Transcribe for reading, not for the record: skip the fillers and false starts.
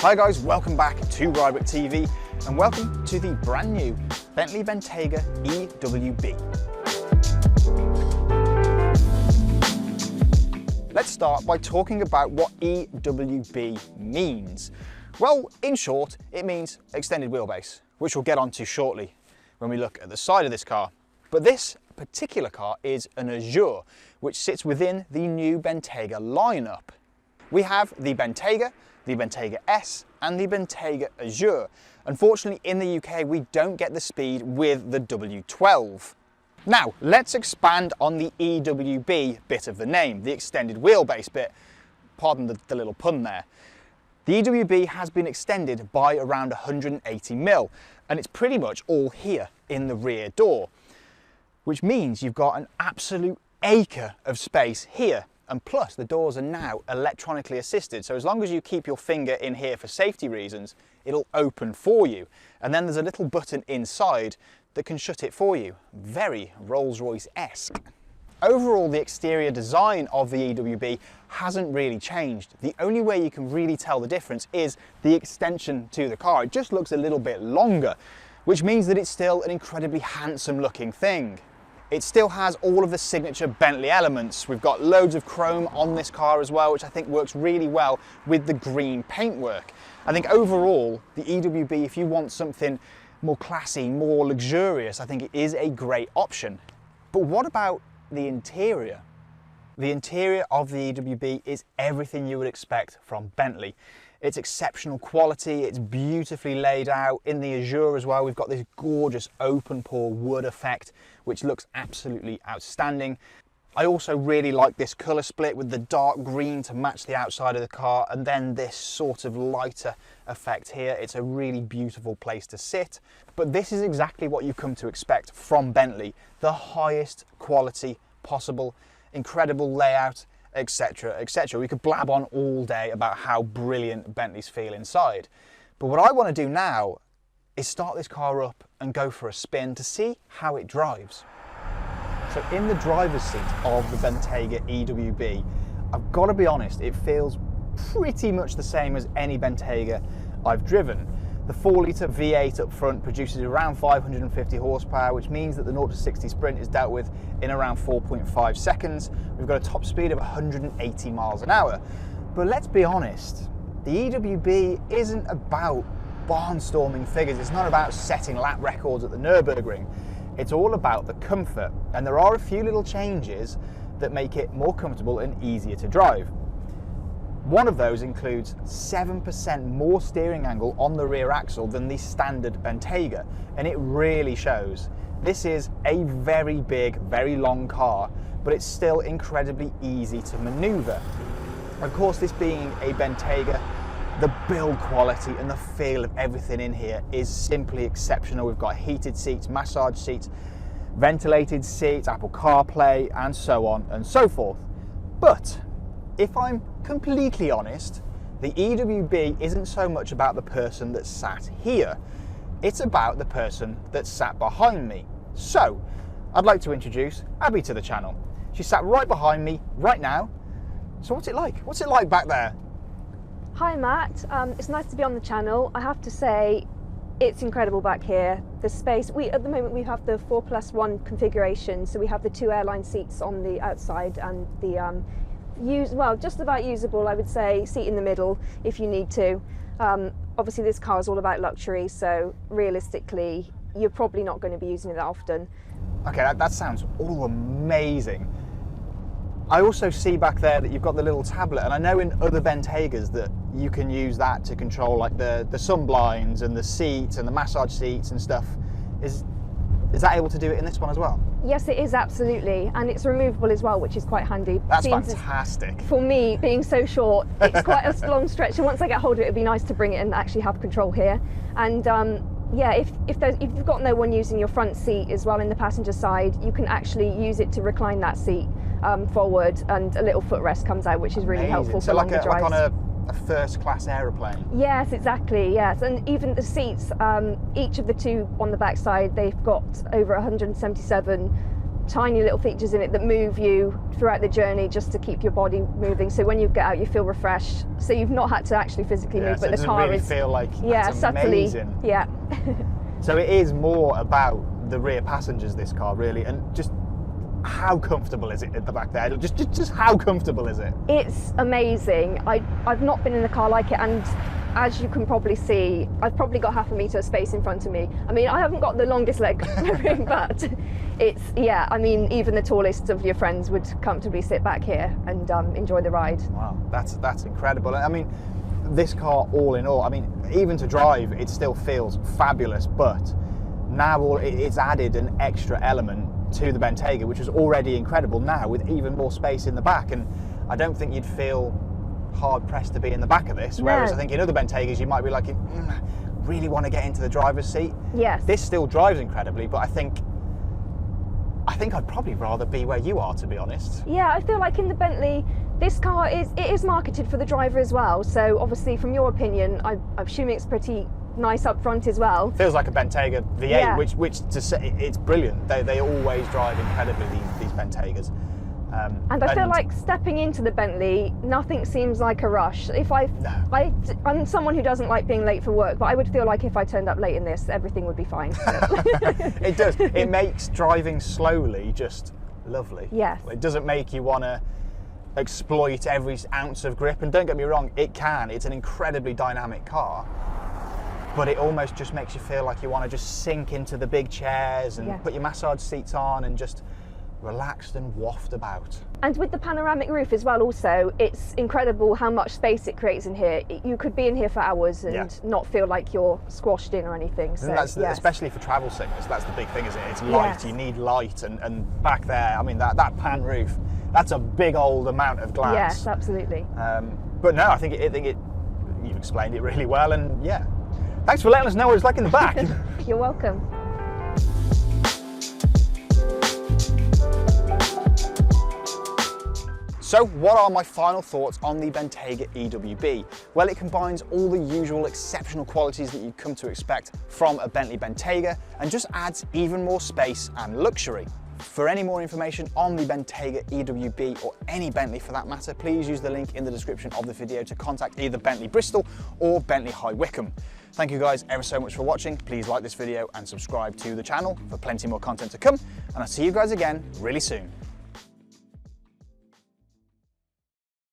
Hi guys, welcome back to Ride TV and welcome to the brand new Bentley Bentayga EWB. Let's start by talking about what EWB means. Well, in short, it means extended wheelbase, which we'll get onto shortly when we look at the side of this car. But this particular car is an Azure, which sits within the new Bentayga lineup. We have the Bentayga S and the Bentayga Azure. Unfortunately, in the UK, we don't get the speed with the W12. Now, let's expand on the EWB bit of the name, the extended wheelbase bit. Pardon the little pun there. The EWB has been extended by around 180mm, and it's pretty much all here in the rear door, which means you've got an absolute acre of space here. And plus, the doors are now electronically assisted, so as long as you keep your finger in here for safety reasons, it'll open for you. And then there's a little button inside that can shut it for you. Very Rolls-Royce-esque. Overall, the exterior design of the EWB hasn't really changed. The only way you can really tell the difference is the extension to the car. It just looks a little bit longer, which means that it's still an incredibly handsome looking thing. It still has all of the signature Bentley elements. We've got loads of chrome on this car as well, which I think works really well with the green paintwork. I think overall, the EWB, if you want something more classy, more luxurious, I think it is a great option. But what about the interior? The interior of the EWB is everything you would expect from Bentley. It's exceptional quality, it's beautifully laid out. In the Azure as well, we've got this gorgeous open pore wood effect, which looks absolutely outstanding. I also really like this colour split with the dark green to match the outside of the car, and then this sort of lighter effect here. It's a really beautiful place to sit. But this is exactly what you've come to expect from Bentley. The highest quality possible, incredible layout, etc, etc. We could blab on all day about how brilliant Bentleys feel inside. But what I want to do now is start this car up and go for a spin to see how it drives. So in the driver's seat of the Bentayga EWB, I've got to be honest, it feels pretty much the same as any Bentayga I've driven. The 4-litre V8 up front produces around 550 horsepower, which means that the 0 to 60 sprint is dealt with in around 4.5 seconds. We've got a top speed of 180 miles an hour. But let's be honest, the EWB isn't about barnstorming figures. It's not about setting lap records at the Nürburgring. It's all about the comfort. And there are a few little changes that make it more comfortable and easier to drive. One of those includes 7% more steering angle on the rear axle than the standard Bentayga, and it really shows. This is a very big, very long car, but it's still incredibly easy to maneuver. Of course, this being a Bentayga, the build quality and the feel of everything in here is simply exceptional. We've got heated seats, massage seats, ventilated seats, Apple CarPlay, and so on and so forth. But if I'm completely honest, the EWB isn't so much about the person that sat here. It's about the person that sat behind me. So, I'd like to introduce Abby to the channel. She sat right behind me right now. So what's it like? What's it like back there? Hi Matt, it's nice to be on the channel. I have to say, it's incredible back here. The space, at the moment we have the 4+1 configuration, so we have the 2 airline seats on the outside and the just about usable, I would say, seat in the middle if you need to. Obviously this car is all about luxury, so realistically you're probably not going to be using it that often. Okay, that sounds all amazing. I also see back there that you've got the little tablet, and I know in other Bentaygas that you can use that to control like the sun blinds and the seats and the massage seats and stuff. Is that able to do it in this one as well? Yes, it is, absolutely, and it's removable as well, which is quite handy. That's fantastic. For me, being so short, it's quite a long stretch, and once I get hold of it, it'd be nice to bring it and actually have control here. And yeah, if you've got no one using your front seat as well in the passenger side, you can actually use it to recline that seat forward, and a little footrest comes out, which is really helpful for longer drives. Like on a first-class aeroplane. Yes, exactly, yes. And even the seats, each of the 2 on the back side, they've got over 177 tiny little features in it that move you throughout the journey just to keep your body moving. So when you get out, you feel refreshed. So you've not had to actually physically move, so but it the car really is feel like subtly, amazing. yeah. So it is more about the rear passengers, this car, really, and just how comfortable is it at the back there? Just how comfortable is it? It's amazing. I've not been in a car like it, and as you can probably see, I've probably got half a metre of space in front of me. I mean, I haven't got the longest leg, but it's, yeah, I mean, even the tallest of your friends would comfortably sit back here and enjoy the ride. Wow, that's incredible. I mean, this car, all in all, I mean, even to drive, it still feels fabulous, but now it's added an extra element to the Bentayga, which was already incredible, now with even more space in the back. And I don't think you'd feel hard pressed to be in the back of this, whereas I think in other Bentaygas you might be like, really want to get into the driver's seat. Yes. This still drives incredibly, but I think I'd probably rather be where you are, to be honest. Yeah, I feel like in the Bentley, this car is marketed for the driver as well. So obviously, from your opinion, I'm assuming it's pretty nice up front as well. Feels like a Bentayga V8, Yeah. which to say, it's brilliant. They always drive incredibly, these Bentaygas. And I feel like stepping into the Bentley, nothing seems like a rush. I'm someone who doesn't like being late for work, but I would feel like if I turned up late in this, everything would be fine. It does. It makes driving slowly just lovely. Yes. It doesn't make you want to exploit every ounce of grip. And don't get me wrong, it can. It's an incredibly dynamic car. But it almost just makes you feel like you want to just sink into the big chairs and put your massage seats on and just relaxed and waft about. And with the panoramic roof as well, also, it's incredible how much space it creates in here. You could be in here for hours and not feel like you're squashed in or anything. So, especially for travel sickness, that's the big thing, isn't it? It's light, Yes. You need light, and back there, I mean, that pan roof, that's a big old amount of glass. Yes, absolutely. But no, I think you've explained it really well, and yeah. Thanks for letting us know what it's like in the back. You're welcome. So what are my final thoughts on the Bentayga EWB? Well, it combines all the usual exceptional qualities that you'd come to expect from a Bentley Bentayga and just adds even more space and luxury. For any more information on the Bentayga EWB or any Bentley for that matter, please use the link in the description of the video to contact either Bentley Bristol or Bentley High Wycombe. Thank you guys ever so much for watching. Please like this video and subscribe to the channel for plenty more content to come, and I'll see you guys again really soon.